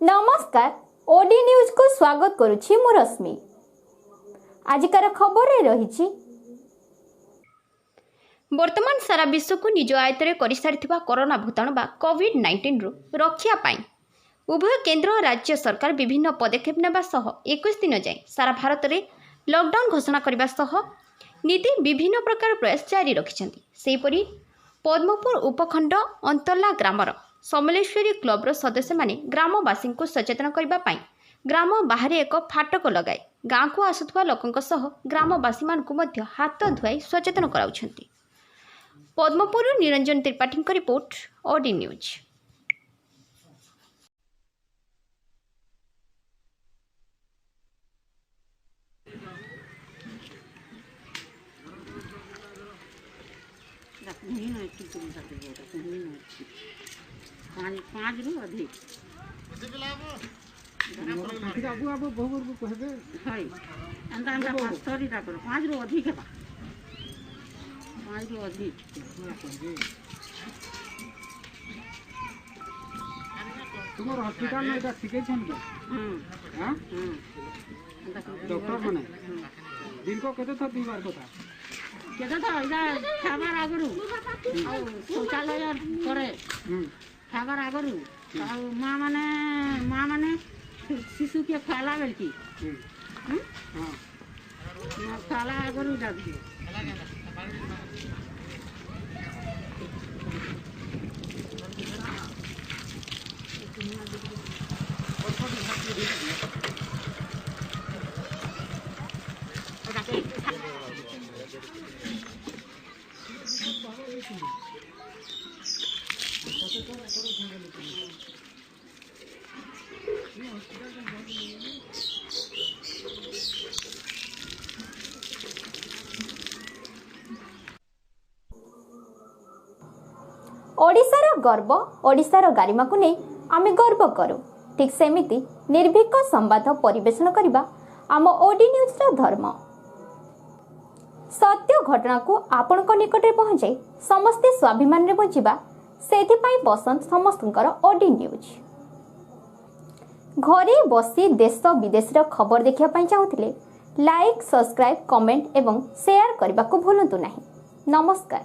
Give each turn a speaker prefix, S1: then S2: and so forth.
S1: नमस्कार OD news को स्वागत करुछि मु रश्मि। आजिकार खबर रही
S2: वर्तमान सारा विश्व को निज आयत्तर कर सारिथिबा कोरोना भूताणु बा कोविड-19 रु रक्षा पाई उभय केंद्र और राज्य सरकार विभिन्न पदक्षेप नेबा सह 21 दिन जाए सारा भारत में लॉकडाउन घोषणा करबा सह नीति विभिन्न प्रकार प्रयास जारी रखिछन्ति। सेहीपरि पद्मपुर उपखंड अंतला ग्रामर समलेश्वरी क्लब्र सदस्य माने ग्रामवासी को सचेतन करने ग्राम बाहर एक फाटक लगाई गाँव को आसुवा लोकों सह ग्रामवासी मानक हाथ धुआई सचेतन कराउछन्ति। Padmapur Niranjan Tripathi report OD news.
S3: पाँच रु अधिक पाँच रु अधिक है पाँच रु अधिक
S4: तुम हॉस्पिटल में शिखेछन के हां डॉक्टर माने दिन को केते थर दीवार कथा
S3: केते तो इदा खाबार आगरु आ शौचालय करे खाबार आगरु आ मां माने शिशु के खाला बेल की हां खाला आगरु जाबी
S1: ओडिशार गर्व ओडिशार गारिमा को नहीं आमे गर्व करूँ। ठीक सेमिति निर्भीक संवाद परिवेषण करबा आम ओडी न्यूज रा धर्म। सत्य घटना को आपण को निकट में पहुंचे समस्ते स्वाभिमान रे बंचिबा सेथिपाई पसंद समस्तଙ୍କର ओडी न्यूज। घरे बसी देश विदेश रा खबर देखिया पाई चाहुथिले लाइक सब्सक्राइब कमेंट एवं शेयर करबा को भूलंतु नहीं। नमस्कार।